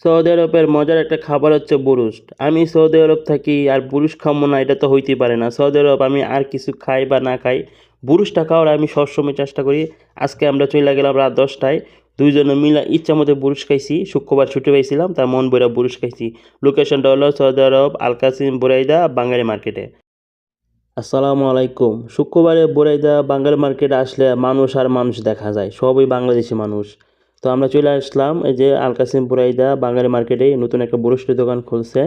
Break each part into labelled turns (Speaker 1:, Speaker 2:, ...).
Speaker 1: Saudi আরবের মজার একটা খাবার হচ্ছে বুরুস্ট। আমি সৌদি আরব থাকি আর বুরুস্ট খাবো না, এটা তো হইতেই পারে না। সৌদি আরব আমি আর কিছু খাই বা না খাই, বুরুস্টটা খাওয়ার আমি সবসময় চেষ্টা করি। আজকে আমরা চলে গেলাম রাত 10টায়, দুইজনে মিলে ইচ্ছা মতো বুরুস্ট খাইছি। শুক্রবার ছুটি পাইছিলাম, তার মন ভরে বুরুস্ট খাইছি। লোকেশনটা হলো সৌদি আরব আল কাসিম বুরাইদা বাঙালি মার্কেটে। আসসালামু আলাইকুম। শুক্রবারে বুরাইদা বাঙালি মার্কেটে আসলে মানুষ আর মানুষ দেখা যায়, সবই বাংলাদেশি মানুষ। তো আমরা চলে আসলাম এই যে আল কাসিম বুরাইদা বাঙালি মার্কেটে, নতুন একটা বুরুষ্টের দোকান খুলছে।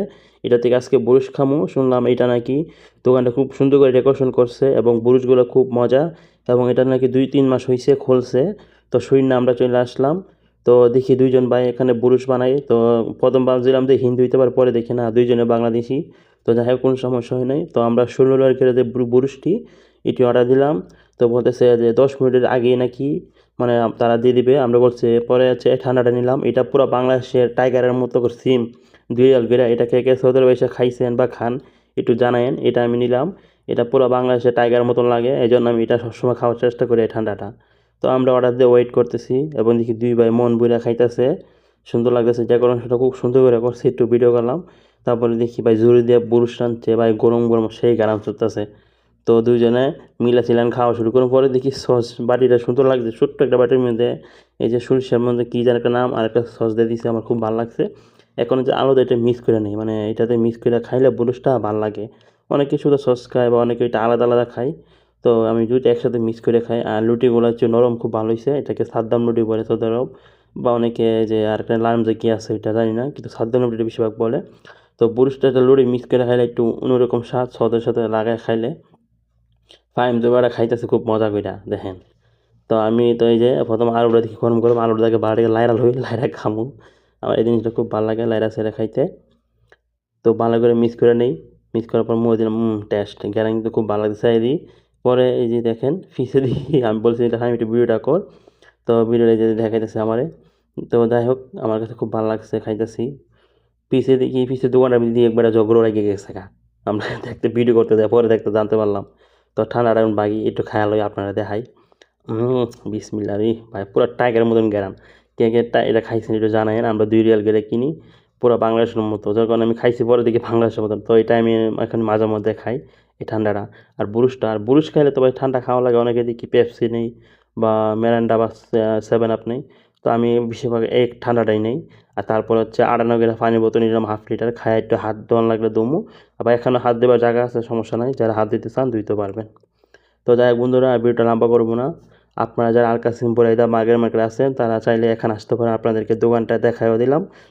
Speaker 1: এটা থেকে আজকে বুরুশ খামু, শুনলাম এটা নাকি দোকানটা খুব সুন্দর করে ডেকোরেশন করছে এবং বুরুশগুলো খুব মজা, এবং এটা নাকি 2-3 মাস হয়েছে খুলছে। তো শুনে আমরা চলে আসলাম। তো দেখি দুইজন ভাই এখানে বুরুশ বানায়। তো প্রথম ভাবছিলাম যে হিন্দি হইতে পারে, পরে দেখি না দুইজনে বাংলাদেশি। তো যাই হোক, কোনো সমস্যা হয় নাই। তো আমরা 16 যে বুরুজটি এটি অর্ডার দিলাম। তো বলতেছে যে 10 মিনিটের আগেই নাকি মানে তারা দিয়ে দিবে। আমরা বলছে পরে হচ্ছে ঠান্ডাটা নিলাম। এটা পুরো বাংলাদেশের টাইগারের মতো করে সিম দুই করে। এটা কে কে সৌদি আরবে এসে খাইছেন বা খান একটু জানায়েন। এটা আমি নিলাম। এটা পুরো বাংলাদেশের টাইগার মতন লাগে, এই জন্য আমি এটা সবসময় খাওয়ার চেষ্টা করি এই ঠান্ডাটা। তো আমরা অর্ডার দিয়ে ওয়েট করতেছি এবং দেখি দুই ভাই মন বইরা খাইতেছে। সুন্দর লাগতেছে, ডেকোরেশনটা খুব সুন্দর করে করছে, একটু ভিডিও করলাম। তারপরে দেখি ভাই জুড়ি দিয়ে বুরুষ টানছে ভাই, গরম গরম সেই গারাম চলতেছে। তো দুইজনে মিলা ছিলেন, খাওয়া শুরু করার পরে দেখি সস বাটিটা সুন্দর লাগছে, ছোট্ট একটা বাটির মধ্যে এই যে সরিষার মধ্যে কী যেন একটা নাম আর একটা সস দিয়ে দিছে, আমার খুব ভালো লাগছে। এখন যে আলাদা এটা মিক্স করে নেই, মানে এটাতে মিক্স করে খাইলে বুরুষটা ভালো লাগে। অনেকে শুধু সস খায় বা অনেকে এটা আলাদা আলাদা খায়। তো আমি দুইটা একসাথে মিক্স করে খাই। আর লুটিগুলো হচ্ছে নরম, খুব ভালো হয়েছে। এটাকে সাদ্দাম লুটি বলে সৌদি আরব, বা অনেকে যে আর একটা নাম যে কী আছে এটা জানি না, কিন্তু সাদ্দাম লুটিটা বেশিরভাগ বলে। তো বুরুজটা একটা লুড়ি মিক্স করে খাইলে একটু অন্যরকম স্বাদ, সদের সাথে লাগায় খাইলে ফাইম জোবারা খাইতেছে খুব মজা কইরা দেখেন। তো আমি তো এই যে প্রথম আলুটা দেখি গরম গরম আলুটাকে বাড়িকে লাইরা লই, লাইরা খামু। আমার এই জিনিসটা খুব ভালো লাগে লাইরা ছেড়ে খাইতে। তো ভালো করে মিক্স করে নেই। মিক্স করার পর মুখে দিলাম, টেস্ট গ্যারান কিন্তু খুব ভালো লাগছে এই দিই। পরে এই যে দেখেন ফিসে দিই, আমি বলছি এটা আমি একটু ভিডিওটা কর। তো ভিডিওটা যে দেখাইতেছে আমারে। তো যাই হোক, আমার কাছে খুব ভালো লাগছে, খাইতেছি। পিছে দেখি পিছের দোকানটার মধ্যে দিয়ে একবারে ঝগড়া লেগে গেছে গা। আমরা দেখতে ভিডিও করতে যাই, পরে দেখতে জানতে পারলাম। তো ঠান্ডাটা এখন বাগি একটু খায়া লই, আপনারা দেখাই। বিসমিল্লাহ রে ভাই, পুরো টাইগারের মতন গ্যারান। কে কে এটা খাইছেন একটু জানায়েন। আমরা 2 রিয়াল করে কিনি, পুরো বাংলাদেশের মতো। যখন আমি খাইছি পরে দেখি বাংলাদেশের মতন। তো এটা আমি এখন মাঝে মধ্যে খাই এই ঠান্ডাটা। আর বুরুজটা, আর বুরুজ খাইলে তো ভাই ঠান্ডা খাওয়া লাগে। অনেকে দেখি পেপসি নেই বা মেরান্ডা বা 7 আপ নেই। তো আমি বেশিরভাগ এই ঠান্ডাটাই নেই। আর তারপর হচ্ছে 98 পানির বোতল নিলাম হাফ লিটার, খায় একটু হাত ধোয়ান লাগলে দমু। আবার এখানে হাত দেওয়ার জায়গা আছে, সমস্যা নাই, যারা হাত দিতে চান ধুইতে পারবেন। তো যাই হোক বন্ধুরা, আর ভিডিওটা লম্বা করবো না। আপনারা যারা আল কাসিম বুরাইদা বাগের মার্কেট আছেন তারা চাইলে এখানে আসতে পারেন, আপনাদেরকে দোকানটা দেখাইও দিলাম।